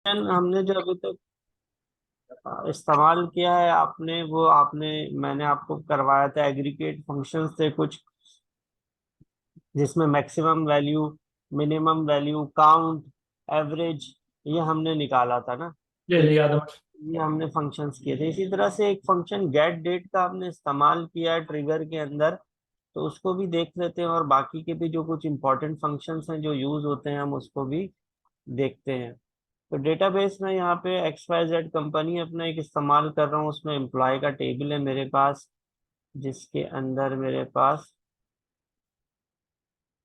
हमने जो अभी तक इस्तेमाल किया है, मैंने आपको करवाया था एग्रीगेट फंक्शंस से कुछ, जिसमें maximum value, minimum value, count, average, ये हमने निकाला था ना। जी तो जी, याद है। ये हमने फंक्शंस किए थे। इसी तरह से एक फंक्शन गेट डेट का हमने इस्तेमाल किया है ट्रिगर के अंदर, तो उसको भी देख लेते हैं, और बाकी के भी जो कुछ इंपॉर्टेंट फंक्शंस हैं जो यूज होते हैं हम उसको भी देखते हैं। तो डेटाबेस में यहाँ पे XYZ कंपनी अपना एक इस्तेमाल कर रहा हूँ, उसमें एम्प्लॉय का टेबल है मेरे पास, जिसके अंदर मेरे पास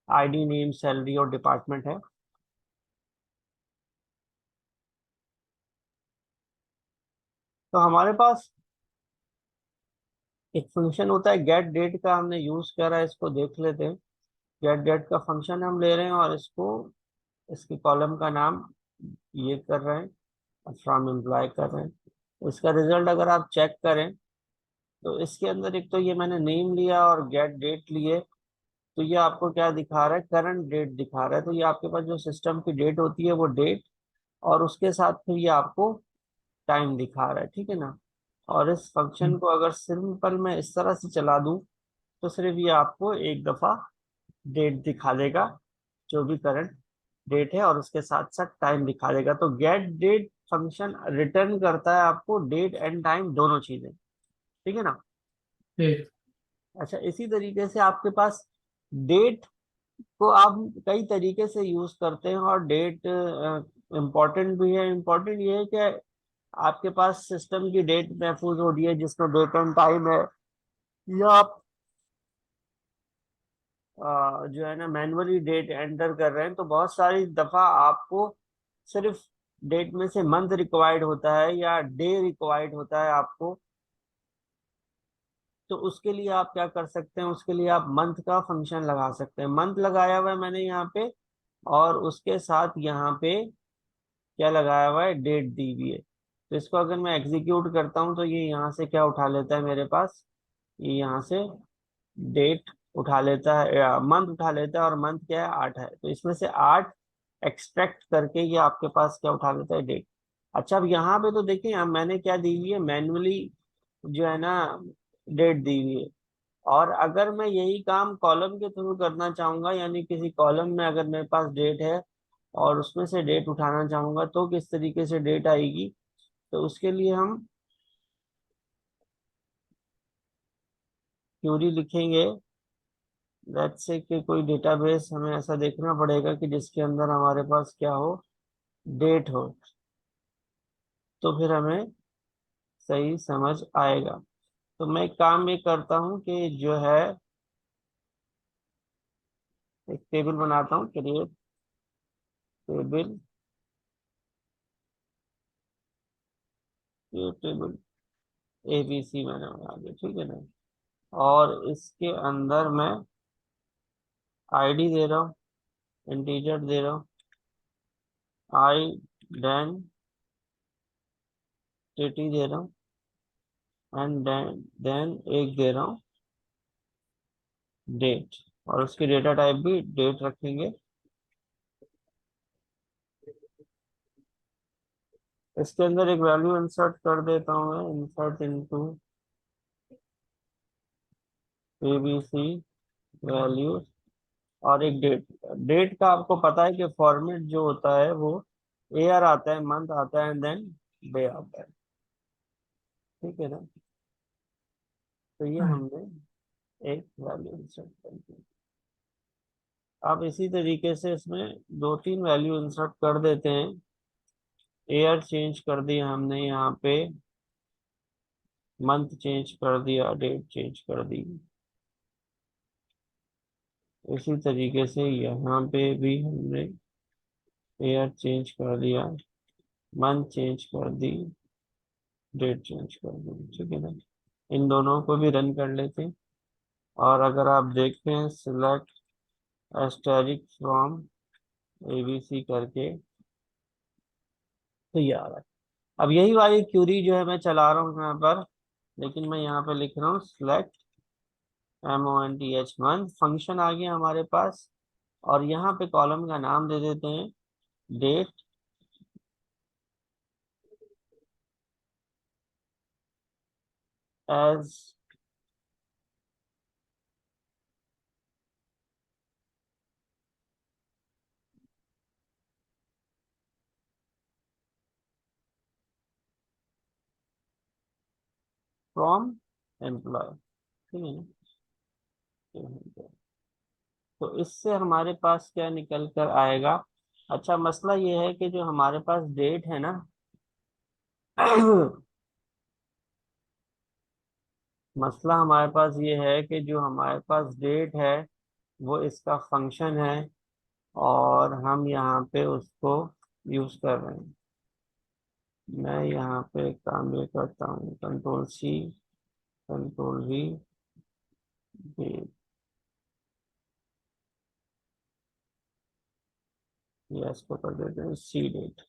आईडी, नेम, सैलरी और डिपार्टमेंट है। तो हमारे पास एक फंक्शन होता है गेट डेट का, हमने यूज करा है, इसको देख लेते हैं। गेट डेट का फंक्शन हम ले रहे हैं और इसको, इसकी कॉलम का नाम ये कर रहे हैं, फ्रॉम एम्प्लॉय कर रहे हैं। इसका रिजल्ट अगर आप चेक करें तो इसके अंदर एक तो ये मैंने नेम लिया और गेट डेट लिए, तो ये आपको क्या दिखा रहा है, करंट डेट दिखा रहा है। तो ये आपके पास जो सिस्टम की डेट होती है वो डेट, और उसके साथ फिर ये आपको टाइम दिखा रहा है, ठीक है ना। और इस फंक्शन को अगर सिंपल मैं इस तरह से चला दूं तो सिर्फ ये आपको एक दफा डेट दिखा देगा, जो भी करंट डेट है, और उसके साथ साथ टाइम दिखा देगा। तो गेट डेट फंक्शन रिटर्न करता है आपको डेट एंड टाइम दोनों चीजें, ठीक है ना। ठीक। अच्छा, इसी तरीके से आपके पास डेट को आप कई तरीके से यूज करते हैं, और डेट इम्पोर्टेंट भी है। इम्पोर्टेंट ये है कि आपके पास सिस्टम की डेट महफूज हो रही है जिसमें डेट एंड टाइम है, या आप जो है ना मैनुअली डेट एंटर कर रहे हैं, तो बहुत सारी दफा आपको सिर्फ डेट में से मंथ रिक्वायर्ड होता है या डे रिक्वायर्ड होता है आपको। तो उसके लिए आप क्या कर सकते हैं, उसके लिए आप मंथ का फंक्शन लगा सकते हैं। मंथ लगाया हुआ है मैंने यहाँ पे, और उसके साथ यहाँ पे क्या लगाया हुआ है, डेट दी हुई है। तो इसको अगर मैं एग्जीक्यूट करता हूँ तो ये यहाँ से क्या उठा लेता है मेरे पास, ये यहाँ से डेट उठा लेता है, या मंथ उठा लेता है, और मंथ क्या है, 8 है, तो इसमें से 8 एक्सट्रैक्ट करके ये आपके पास क्या उठा लेता है, डेट। अच्छा, अब यहाँ पे तो देखिए, यहाँ मैंने क्या दी हुई है, मैनुअली जो है ना डेट दी हुई है। और अगर मैं यही काम कॉलम के थ्रू करना चाहूंगा, यानी किसी कॉलम में अगर मेरे पास डेट है और उसमें से डेट उठाना चाहूंगा, तो किस तरीके से डेट आएगी। तो उसके लिए हम क्यूरी लिखेंगे। लेट्स से कि कोई डेटाबेस हमें ऐसा देखना पड़ेगा कि जिसके अंदर हमारे पास क्या हो, डेट हो, तो फिर हमें सही समझ आएगा। तो मैं एक काम ये करता हूँ कि जो है, एक टेबल बनाता हूँ, क्रिएट टेबल, ये टेबल ABC मैंने बना दिया, ठीक है ना। और इसके अंदर मैं आईडी दे रहा हूँ, इंटीजर दे रहा हूँ, आई देन टीटी दे रहा हूँ, एंड देन एक दे रहा हूँ डेट, और उसकी डेटा टाइप भी डेट रखेंगे। इसके अंदर एक वैल्यू इंसर्ट कर देता हूँ मैं, इंसर्ट इनटू ABC वैल्यू, और एक डेट। डेट का आपको पता है कि फॉर्मेट जो होता है वो ईयर आता है, मंथ आता है, एंड देन डे आता है, ठीक है ना। तो ये हम्म। हमने एक वैल्यू इंसर्ट कर दी। अब इसी तरीके से इसमें दो तीन वैल्यू इंसर्ट कर देते हैं। ईयर चेंज कर दिया हमने यहाँ पे, मंथ चेंज कर दिया, डेट चेंज कर दी। इसी तरीके से यहाँ पे भी हमने ईयर चेंज कर दिया, मंथ चेंज कर दी, डेट चेंज कर दी, ठीक है ना। इन दोनों को भी रन कर लेते हैं, और अगर आप देखें, सिलेक्ट एस्टेरिक फ्रॉम ABC करके, तो ये आ रहा है। अब यही वाली क्यूरी जो है मैं चला रहा हूँ यहाँ पर, लेकिन मैं यहाँ पे लिख रहा हूँ सिलेक्ट month, फंक्शन आ गया हमारे पास। और यहाँ पे कॉलम का नाम दे देते हैं डेट, एज फ्रॉम एम्प्लॉय, ठीक है ना। तो इससे हमारे पास क्या निकल कर आएगा। अच्छा, मसला ये है कि जो हमारे पास डेट है ना मसला हमारे पास ये है कि जो हमारे पास डेट है वो इसका फंक्शन है, और हम यहाँ पे उसको यूज कर रहे हैं। मैं यहाँ पे एक काम ये करता हूँ, कंट्रोल सी, कंट्रोल वी, या इसको कर देते हैं सी डेट।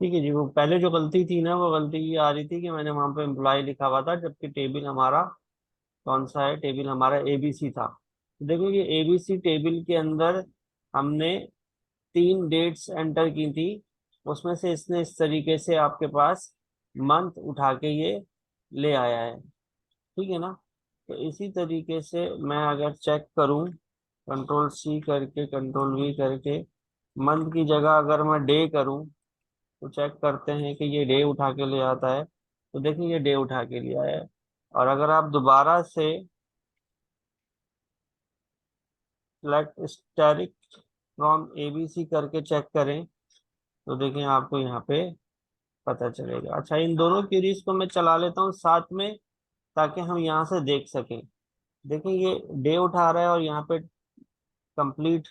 ठीक है जी, वो पहले जो गलती थी ना, वो गलती ये आ रही थी कि मैंने वहां पे एम्प्लॉय लिखा हुआ था, जबकि टेबल हमारा कौन सा है, टेबल हमारा एबीसी था। देखो ये एबीसी टेबल के अंदर हमने 3 डेट्स एंटर की थी, उसमें से इसने इस तरीके से आपके पास मंथ उठा के ये ले आया है, ठीक है ना। तो इसी तरीके से मैं अगर चेक करूं, कंट्रोल सी करके कंट्रोल वी करके, मंथ की जगह अगर मैं डे करूं, तो चेक करते हैं कि ये डे उठा के ले आता है। तो देखिए ये डे उठा के ले आया है। और अगर आप दोबारा से सेलेक्ट स्टैटिक फ्रॉम एबीसी करके चेक करें, तो देखें आपको यहाँ पे पता चलेगा। अच्छा, इन दोनों क्यूरीज को मैं चला लेता हूँ साथ में, ताकि हम यहाँ से देख सकें। देखिए ये डे उठा रहा है और यहाँ पे कंप्लीट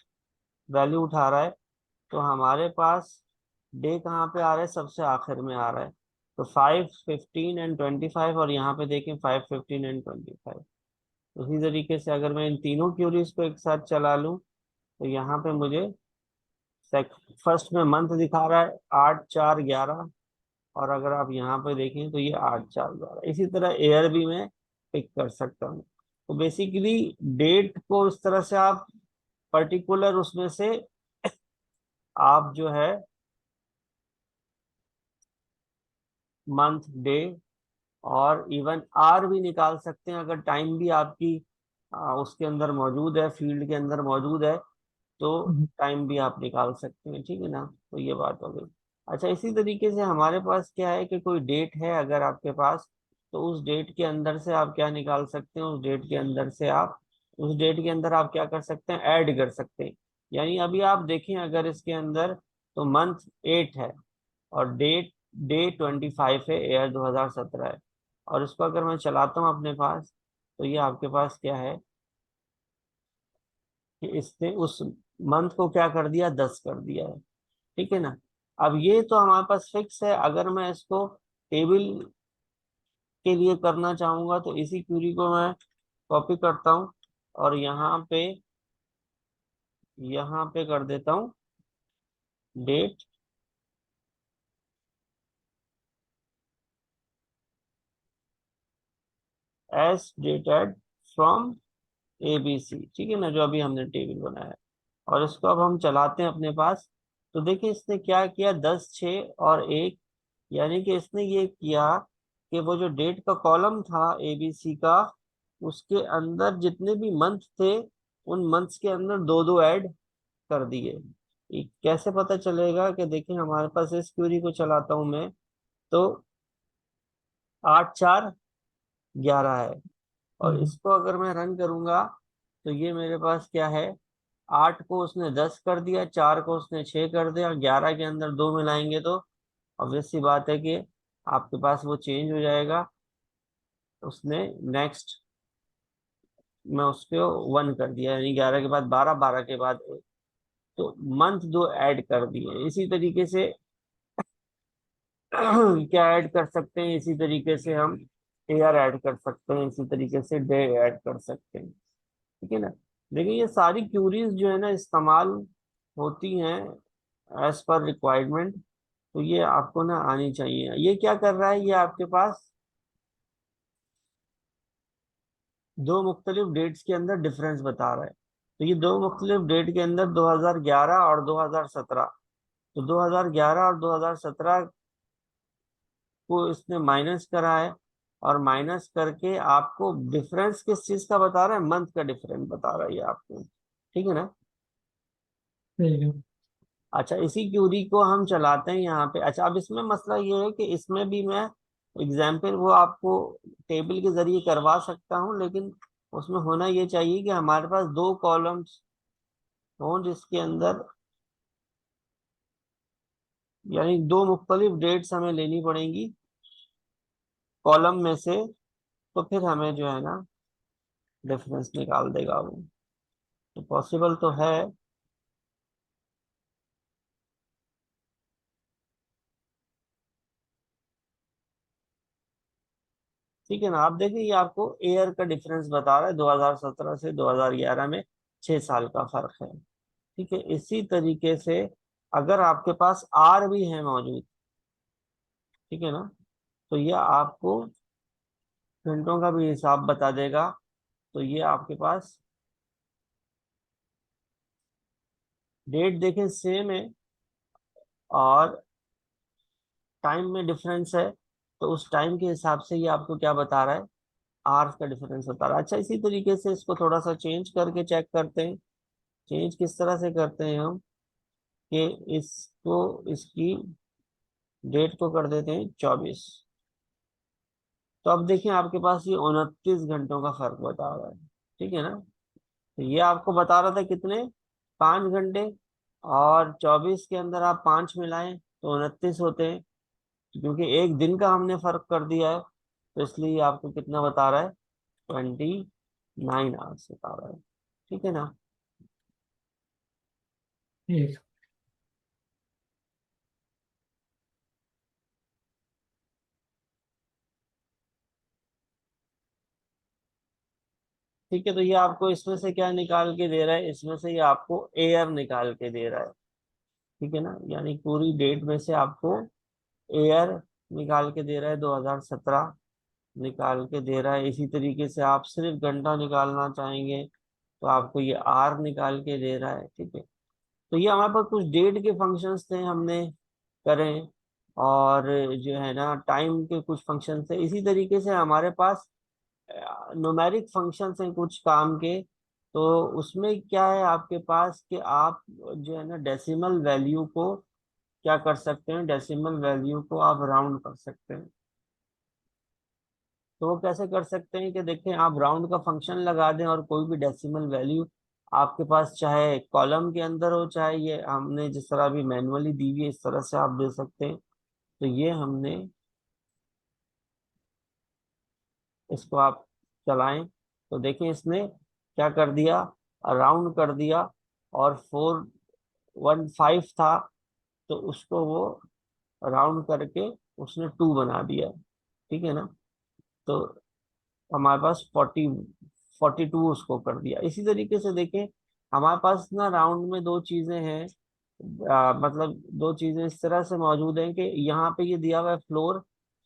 वैल्यू उठा रहा है। तो हमारे पास डे कहाँ पे आ रहा है, सबसे आखिर में आ रहा है। तो 5, 15 एंड 25, और यहाँ पे देखें 5, 15 एंड 25। उसी तरीके से अगर मैं इन तीनों क्यूरीज को एक साथ चला लूँ, तो यहाँ पे मुझे फर्स्ट में मंथ दिखा रहा है 8, 4, 11, और अगर आप यहाँ पे देखें तो ये 8, 4, 11। इसी तरह एयर भी मैं पिक कर सकता हूँ। तो बेसिकली डेट को इस तरह से आप पर्टिकुलर उसमें से आप जो है मंथ, डे और इवन आर भी निकाल सकते हैं, अगर टाइम भी आपकी उसके अंदर मौजूद है, फील्ड के अंदर मौजूद है, तो टाइम भी आप निकाल सकते हैं, ठीक है ना। तो ये बात हो गई। अच्छा, इसी तरीके से हमारे पास क्या है कि कोई डेट है अगर आपके पास, तो उस डेट के अंदर से आप क्या निकाल सकते हैं, उस डेट के अंदर से आप उस डेट के अंदर आप क्या कर सकते हैं, ऐड कर सकते हैं। यानी अभी आप देखें अगर इसके अंदर, तो मंथ 8 है और डेट डे 25 है, एयर 2017 है। और इसको अगर मैं चलाता हूँ अपने पास, तो ये आपके पास क्या है कि इसने उस मंथ को क्या कर दिया, 10 कर दिया है, ठीक है ना। अब ये तो हमारे पास फिक्स है। अगर मैं इसको टेबल के लिए करना चाहूंगा, तो इसी क्यूरी को मैं कॉपी करता हूँ और यहाँ पे कर देता हूँ date as dated from ABC, ठीक है ना, जो अभी हमने टेबल बनाया है। और इसको अब हम चलाते हैं अपने पास। तो देखिए इसने क्या किया, 10, 6 और 1, यानी कि इसने ये किया कि वो जो डेट का कॉलम था एबीसी का, उसके अंदर जितने भी मंथ थे, उन मंथ्स के अंदर दो दो ऐड कर दिए। ये कैसे पता चलेगा, कि देखिए हमारे पास इस क्वेरी को चलाता हूं मैं, तो 8, 4, 11 है। और इसको अगर मैं रन करूंगा, तो ये मेरे पास क्या है, 8 को उसने 10 कर दिया, 4 को उसने 6 कर दिया, 11 के अंदर 2 मिलाएंगे तो ऑब्वियस सी बात है कि आपके पास वो चेंज हो जाएगा। उसने नेक्स्ट में उसको 1 कर दिया, यानी 11 के बाद 12, 12 के बाद 1, तो मंथ दो ऐड कर दिए। इसी तरीके से क्या ऐड कर सकते हैं, इसी तरीके से हम ईयर ऐड कर सकते हैं, इसी तरीके से डे ऐड कर सकते हैं। ठीक है ना। देखिए ये सारी क्यूरीज जो है ना इस्तेमाल होती हैं एज पर रिक्वायरमेंट, तो ये आपको ना आनी चाहिए। ये क्या कर रहा है, ये आपके पास दो मुख्तलिफ डेट्स के अंदर डिफरेंस बता रहा है। तो ये दो मुख्तलिफ डेट के अंदर 2011 और 2017, तो 2011 और 2017 को इसने माइनस करा है, और माइनस करके आपको डिफरेंस किस चीज का बता रहा है, मंथ का डिफरेंस बता रहा है ये आपको। ठीक है ना। ठीक है। अच्छा, इसी क्यूरी को हम चलाते हैं यहाँ पे। अच्छा, अब इसमें मसला ये है कि इसमें भी मैं एग्जाम्पल वो आपको टेबल के जरिए करवा सकता हूँ, लेकिन उसमें होना ये चाहिए कि हमारे पास दो कॉलम्स हों जिसके अंदर, यानी दो मुख्तलिफ डेट्स हमें लेनी पड़ेंगी कॉलम में से, तो फिर हमें जो है ना डिफरेंस निकाल देगा वो। तो पॉसिबल तो है। ठीक है ना। आप देखिए ये आपको ईयर का डिफरेंस बता रहा है, 2017 से 2011 में 6 साल का फर्क है। ठीक है, इसी तरीके से अगर आपके पास आर भी है मौजूद, ठीक है ना, तो ये आपको घंटों का भी हिसाब बता देगा। तो ये आपके पास डेट देखें सेम है और टाइम में डिफरेंस है, तो उस टाइम के हिसाब से ये आपको क्या बता रहा है, आवर्स का डिफरेंस बता रहा है। अच्छा, इसी तरीके से इसको थोड़ा सा चेंज करके चेक करते हैं। चेंज किस तरह से करते हैं हम, कि इसको, इसकी डेट को कर देते हैं 24। तो अब देखिए आपके पास ये 29 घंटों का फर्क बता रहा है। ठीक है ना। तो ये आपको बता रहा था कितने, 5 घंटे, और 24 के अंदर आप 5 मिलाएं तो 29 होते हैं। क्योंकि एक दिन का हमने फर्क कर दिया है, तो इसलिए ये आपको कितना बता रहा है, 29 आवर्स बता रहा है। ठीक है ना। ठीक। ठीक है, तो ये आपको इसमें से क्या निकाल के दे रहा है, इसमें से ये आपको एयर निकाल के दे रहा है। ठीक है ना, यानी पूरी डेट में से आपको एयर निकाल के दे रहा है, 2017 निकाल के दे रहा है। इसी तरीके से आप सिर्फ घंटा निकालना चाहेंगे तो आपको ये आर निकाल के दे रहा है। ठीक है। तो ये हमारे पास कुछ डेट के फंक्शंस थे हमने करें, और जो है ना टाइम के कुछ फंक्शन थे। इसी तरीके से हमारे पास न्यूमेरिक फंक्शंस हैं कुछ काम के। तो उसमें क्या है आपके पास कि आप जो है ना डेसिमल वैल्यू को क्या कर सकते हैं, डेसिमल वैल्यू को आप राउंड कर सकते हैं। तो वो कैसे कर सकते हैं कि देखें, आप राउंड का फंक्शन लगा दें और कोई भी डेसिमल वैल्यू आपके पास चाहे कॉलम के अंदर हो, चाहे ये हमने जिस तरह भी मैनुअली दी हुई है इस तरह से आप दे सकते हैं। तो ये हमने, इसको आप चलाएं तो देखें इसने क्या कर दिया, राउंड कर दिया, और 415 था, तो उसको वो राउंड करके उसने 2 बना दिया। ठीक है ना। तो हमारे पास 42 उसको कर दिया। इसी तरीके से देखें हमारे पास ना राउंड में दो चीजें हैं, मतलब दो चीजें इस तरह से मौजूद हैं कि यहाँ पे ये दिया हुआ है फ्लोर।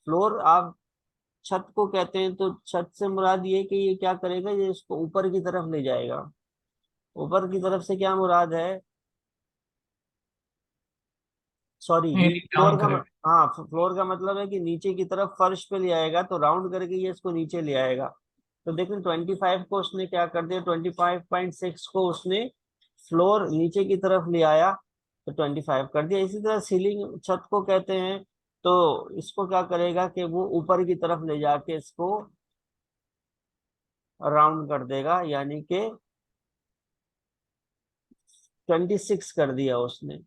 फ्लोर आप छत को कहते हैं, तो छत से मुराद ये कि ये क्या करेगा, ये इसको ऊपर की तरफ ले जाएगा। ऊपर की तरफ से क्या मुराद है, सॉरी, नहीं, फ्लोर डाउन का करेक्ट। हाँ, फ्लोर का मतलब है कि नीचे की तरफ फर्श पे ले आएगा, तो राउंड करके ये इसको नीचे ले आएगा। तो देखिए 25 को उसने क्या कर दिया, 25.6 को उसने फ्लोर नीचे की तरफ ले आया, तो 25 कर दिया। इसी तरह सीलिंग छत को कहते हैं, तो इसको क्या करेगा कि वो ऊपर की तरफ ले जाके इसको राउंड कर देगा, यानी कि 26 कर दिया उसने।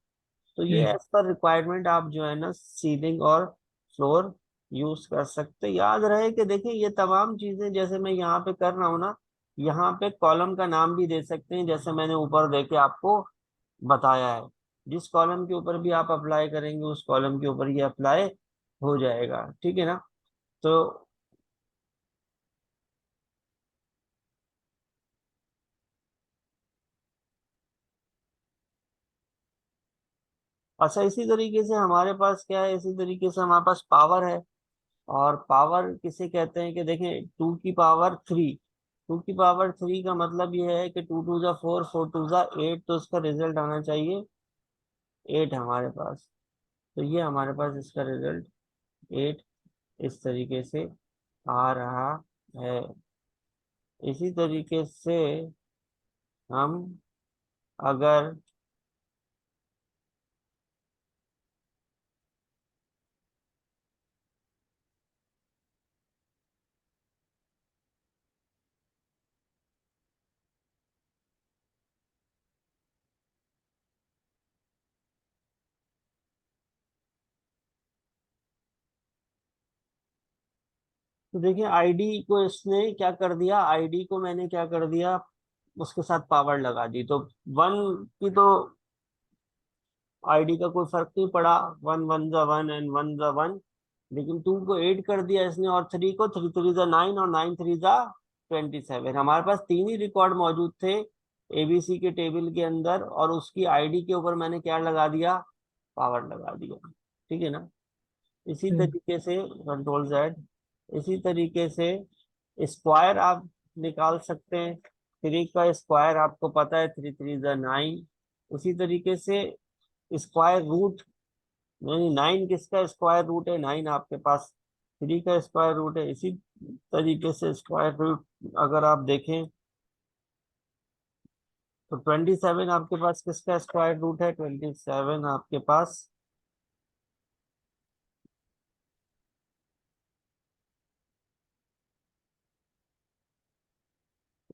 तो ये ठीक। एज पर रिक्वायरमेंट आप जो है ना सीलिंग और फ्लोर यूज कर सकते। याद रहे कि देखिए ये तमाम चीजें जैसे मैं यहाँ पे कर रहा हूँ ना, यहाँ पे कॉलम का नाम भी दे सकते हैं, जैसे मैंने ऊपर देके आपको बताया है। जिस कॉलम के ऊपर भी आप अप्लाई करेंगे उस कॉलम के ऊपर ये अप्लाई हो जाएगा, ठीक है ना। तो अच्छा, इसी तरीके से हमारे पास क्या है, इसी तरीके से हमारे पास पावर है। और पावर किसे कहते हैं कि देखें, 2 की पावर 3। 2 की पावर 3 का मतलब ये है कि 2 2 जा 4, 4 2 जा 8, तो इसका रिजल्ट आना चाहिए 8 हमारे पास। तो ये हमारे पास इसका रिजल्ट 8 इस तरीके से आ रहा है। इसी तरीके से हम अगर तो देखिए आईडी को इसने क्या कर दिया, आईडी को मैंने क्या कर दिया, उसके साथ पावर लगा दी। तो 1 की तो आईडी का कोई फर्क नहीं पड़ा, 1 1 जा 1 एंड 1 जा 1। लेकिन 2 को 8 कर दिया इसने, और 3 को 3 3 जा 9 और 9 3 जा 27। हमारे पास तीन ही रिकॉर्ड मौजूद थे एबीसी के टेबल के अंदर, और उसकी आईडी के ऊपर मैंने क्या लगा दिया, पावर लगा दिया, ठीक है ना। इसी ठीक। तरीके से कंट्रोल जेड, इसी तरीके से स्क्वायर आप निकाल सकते हैं। 3 का स्क्वायर आपको पता है, 3 3 जा 9। उसी तरीके से स्क्वायर रूट, नहीं 9 किसका स्क्वायर रूट है, 9 आपके पास 3 का स्क्वायर रूट है। इसी तरीके से स्क्वायर रूट अगर आप देखें तो 27 आपके पास किसका स्क्वायर रूट है, 27 आपके पास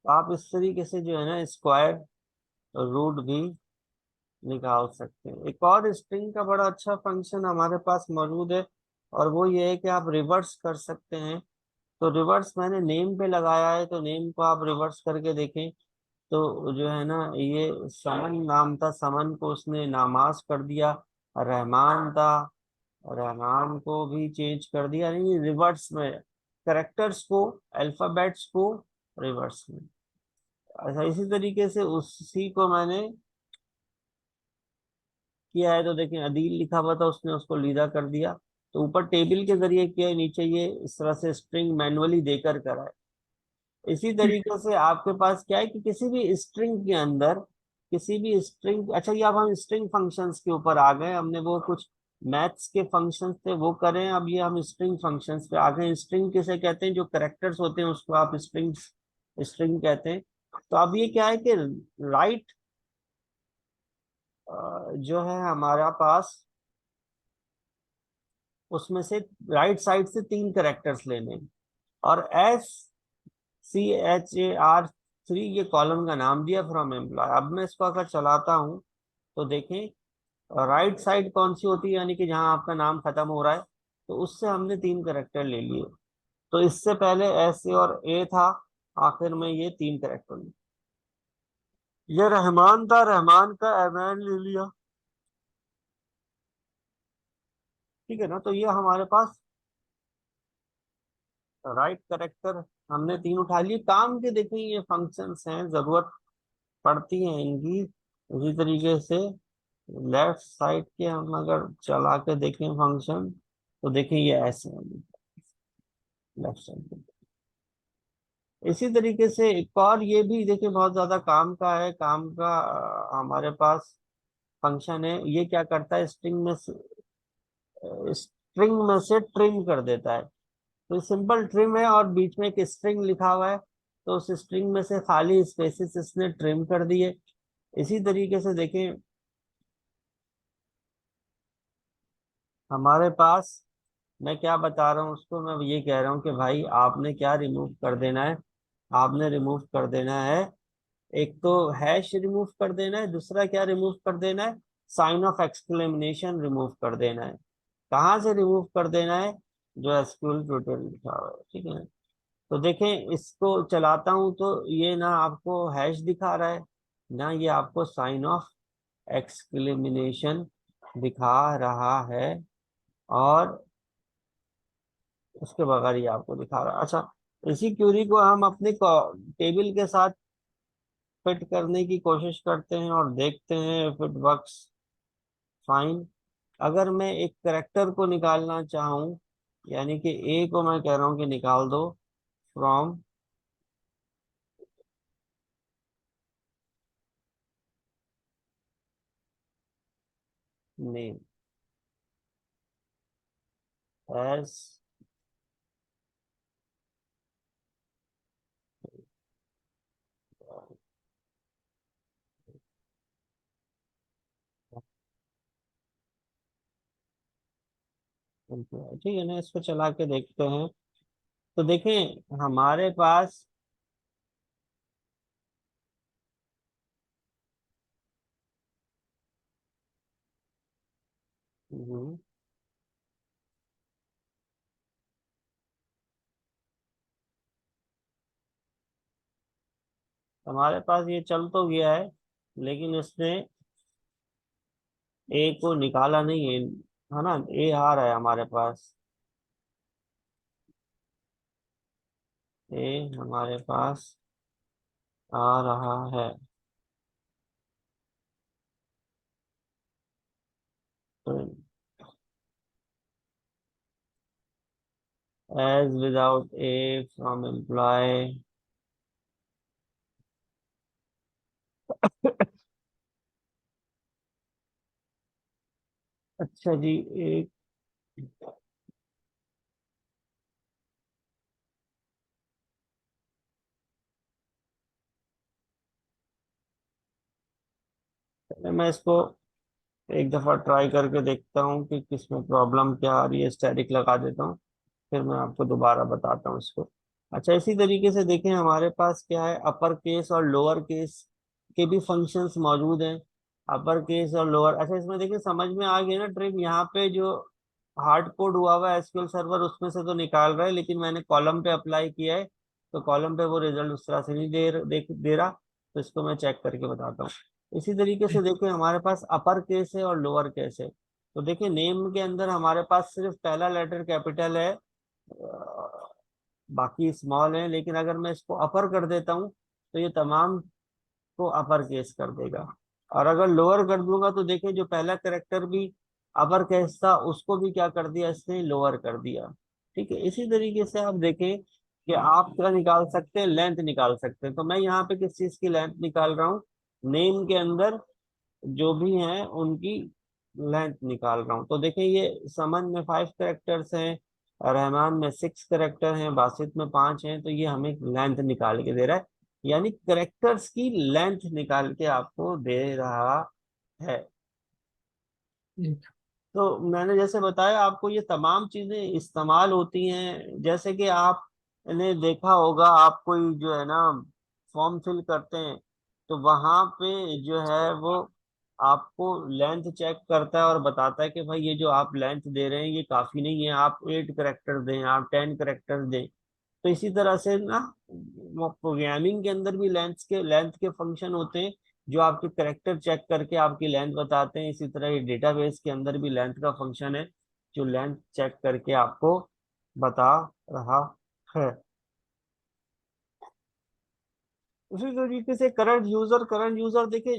आप इस तरीके से जो है ना स्क्वायर रूट भी निकाल सकते हैं। एक और स्ट्रिंग का बड़ा अच्छा फंक्शन हमारे पास मौजूद है, और वो ये है कि आप रिवर्स कर सकते हैं। तो रिवर्स मैंने नेम पे लगाया है, तो नेम को आप रिवर्स करके देखें तो जो है ना, ये समन नाम था, समन को उसने नामाज कर दिया। रहमान था, रहमान को भी चेंज कर दिया, नहीं रिवर्स में, करेक्टर्स को, अल्फाबेट्स को रिवर्स में। अच्छा, इसी तरीके से उसी को मैंने किया है। तो देखें अदील लिखा हुआ था, उसने उसको लीदा कर दिया। तो ऊपर टेबल के जरिए किया है, नीचे ये इस तरह से स्ट्रिंग मैनुअली देकर करा है। इसी तरीके से आपके पास क्या है कि किसी भी स्ट्रिंग के अंदर, किसी भी स्ट्रिंग, अच्छा ये अब हम स्ट्रिंग फंक्शंस के ऊपर आ गए, हमने वो कुछ मैथ्स के फंक्शंस थे वो करें, अब ये हम स्ट्रिंग फंक्शंस पे आ गए। स्ट्रिंग किसे कहते हैं, जो करेक्टर्स होते हैं उसको आप स्ट्रिंग स्ट्रिंग कहते हैं। तो अब ये क्या है कि राइट जो है हमारा पास, उसमें से राइट साइड से 3 करेक्टर्स लेने हैं। और SCHAR3 ये कॉलम का नाम दिया फ्रॉम एम्प्लॉय। अब मैं इसको अगर चलाता हूँ तो देखें राइट साइड कौन सी होती है, यानी कि जहां आपका नाम खत्म हो रहा है, तो उससे हमने 3 करेक्टर ले लिए। तो इससे पहले S और A था, आखिर में ये 3 करेक्टर लिए। ये रहमान था, रहमान का एमैन ले लिया, ठीक है ना। तो ये हमारे पास राइट करेक्टर हमने 3 उठा लिए। काम के देखें ये फंक्शंस हैं, जरूरत पड़ती है इनकी। इसी तरीके से लेफ्ट साइड के हम अगर चला के देखें फंक्शन, तो देखें ये ऐसे हैं लेफ्ट साइड पे। इसी तरीके से एक और ये भी देखिए बहुत ज्यादा काम का है, काम का हमारे पास फंक्शन है। ये क्या करता है, स्ट्रिंग में से ट्रिम कर देता है। तो सिंपल ट्रिम है और बीच में एक स्ट्रिंग लिखा हुआ है, तो उस स्ट्रिंग में से खाली स्पेसेस इसने ट्रिम कर दिए। इसी तरीके से देखें हमारे पास, मैं क्या बता रहा हूँ उसको, मैं ये कह रहा हूँ कि भाई आपने क्या रिमूव कर देना है, आपने रिमूव कर देना है, एक तो हैश रिमूव कर देना है, दूसरा क्या रिमूव कर देना है, साइन ऑफ एक्सक्लेमेशन रिमूव कर देना है। कहाँ से रिमूव कर देना है, जो एसक्यूएल ट्यूटोरियल लिखा हुआ है, ठीक है। तो देखें, इसको चलाता हूं तो ये ना आपको हैश दिखा रहा है, ना ये आपको साइन ऑफ एक्सक्लेमेशन दिखा रहा है, और उसके बगैर ही आपको दिखा रहा है। अच्छा, इसी क्यूरी को हम अपने टेबल के साथ फिट करने की कोशिश करते हैं और देखते हैं इफ इट वर्क्स फाइन। अगर मैं एक करेक्टर को निकालना चाहूं, यानी कि ए को मैं कह रहा हूं कि निकाल दो फ्रॉम नेम एज, ठीक है ना, इसको चला के देखते हैं। तो देखें हमारे पास हम्म, हमारे पास ये चल तो गया है, लेकिन इसने ए को निकाला नहीं है ना। ए आ रहा है हमारे पास, ए हमारे पास आ रहा है। तो as without A from employ, अच्छा जी, एक मैं इसको एक दफा ट्राई करके देखता हूँ कि किसमें प्रॉब्लम क्या आ रही है। स्टैटिक लगा देता हूँ, फिर मैं आपको दोबारा बताता हूँ इसको। अच्छा, इसी तरीके से देखें हमारे पास क्या है, अपर केस और लोअर केस के भी फंक्शंस मौजूद हैं। अपर केस और लोअर, अच्छा इसमें देखिए समझ में आ गया ना ट्रिक। यहाँ पे जो हार्ड कोड हुआ हुआ है एसक्यूएल सर्वर, उसमें से तो निकाल रहा है, लेकिन मैंने कॉलम पे अप्लाई किया है, तो कॉलम पे वो रिजल्ट उस तरह से नहीं दे रहा। तो इसको मैं चेक करके बताता हूँ। इसी तरीके से देखिए हमारे पास अपर केस है और लोअर केस है। तो देखिए नेम के अंदर हमारे पास सिर्फ पहला लेटर कैपिटल है, बाकी स्मॉल है। लेकिन अगर मैं इसको अपर कर देता हूँ तो ये तमाम को अपर केस कर देगा। और अगर लोअर कर दूंगा तो देखें जो पहला करेक्टर भी अपर केस था, उसको भी क्या कर दिया इसने, लोअर कर दिया। ठीक है, इसी तरीके से आप देखें कि आप क्या निकाल सकते हैं, लेंथ निकाल सकते हैं। तो मैं यहाँ पे किस चीज की लेंथ निकाल रहा हूँ, नेम के अंदर जो भी हैं उनकी लेंथ निकाल रहा हूँ। तो देखिए ये समन में 5 कैरेक्टर्स हैं, रहमान में 6 कैरेक्टर हैं, बासित में 5 हैं। तो ये हमें लेंथ निकाल के दे रहा है, यानी कैरेक्टर्स की लेंथ निकाल के आपको दे रहा है। ठीक। तो मैंने जैसे बताया आपको, ये तमाम चीजें इस्तेमाल होती हैं। जैसे कि आपने देखा होगा, आप कोई जो है ना फॉर्म फिल करते हैं, तो वहां पे जो है वो आपको लेंथ चेक करता है और बताता है कि भाई ये जो आप लेंथ दे रहे हैं ये काफी नहीं है, आप 8 कैरेक्टर दें, आप 10 कैरेक्टर दें। तो इसी तरह से ना प्रोग्रामिंग के अंदर भी लेंथ के फंक्शन होते हैं, जो आपके करेक्टर चेक करके आपकी लेंथ बताते हैं। इसी तरह ये डेटाबेस के अंदर भी लेंथ का फंक्शन है, जो लेंथ चेक करके आपको बता रहा है। उसी तरीके से करंट यूजर देखिए,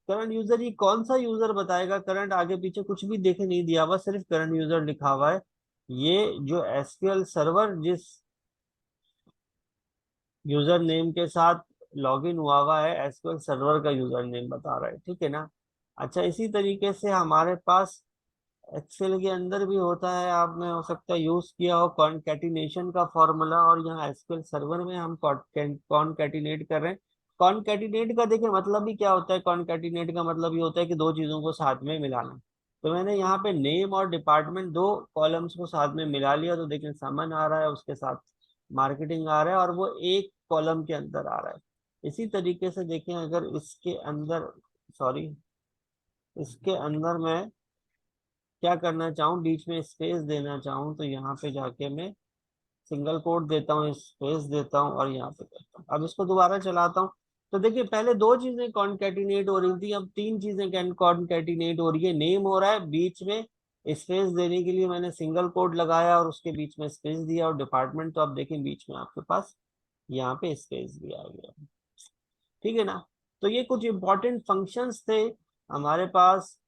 करंट यूजर ये कौन सा यूजर बताएगा, करंट आगे पीछे कुछ भी देखे नहीं दिया हुआ, सिर्फ करंट यूजर लिखा हुआ है। ये जो एसक्यूएल सर्वर जिस यूजर नेम के साथ लॉगिन हुआ हुआ है, एसक्यूएल सर्वर का यूजर नेम बता रहा है, ठीक है ना। अच्छा, इसी तरीके से हमारे पास एक्सेल के अंदर भी होता है, आपने हो सकता है यूज किया हो कॉनकैटिनेशन का फॉर्मूला, और यहाँ एसक्यूएल सर्वर में हम कॉनकैटिनेट कर रहे हैं। कॉनकैटिनेट का देखिए मतलब ही क्या होता है, कॉनकैटिनेट का मतलब ये होता है कि दो चीजों को साथ में मिलाना। तो मैंने यहाँ पे नेम और डिपार्टमेंट दो कॉलम्स को साथ में मिला लिया, तो देखिए समन आ रहा है, उसके साथ मार्केटिंग आ रहा है, और वो एक कॉलम के अंदर आ रहा है। इसी तरीके से देखें अगर इसके अंदर, सॉरी, इसके अंदर मैं क्या करना चाहूँ, बीच में स्पेस देना चाहूँ, तो यहाँ पे जाके मैं सिंगल कोट देता हूँ, स्पेस देता हूँ और यहाँ पे करता हूँ। अब इसको दोबारा चलाता हूँ, तो देखिए पहले दो चीजें कॉन्केटिनेट हो रही थी, अब तीन चीजें कॉन्केटिनेट हो रही है। नेम हो रहा है, बीच में स्पेस देने के लिए मैंने सिंगल कोट लगाया और उसके बीच में स्पेस दिया, और डिपार्टमेंट तो आप देखें बीच में आपके पास यहाँ पे स्पेस भी आ गया। ठीक है ना। तो ये कुछ इंपॉर्टेंट फंक्शंस थे हमारे पास,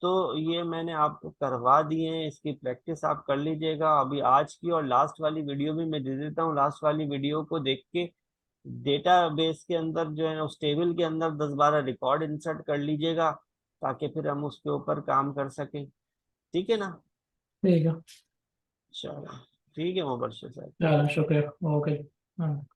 तो ये मैंने आपको करवा दिए हैं, इसकी प्रैक्टिस आप कर लीजिएगा। अभी आज की और लास्ट वाली वीडियो भी मैं दे देता हूँ, लास्ट वाली वीडियो को देख के डेटाबेस के अंदर जो है उस टेबल के अंदर 10-12 रिकॉर्ड इंसर्ट कर लीजिएगा, ताकि फिर हम उसके ऊपर काम कर सकें। ठीक है ना। ठीक है। चलो ठीक है मुबशर साहब। चलो शुक्रिया। ओके। हाँ।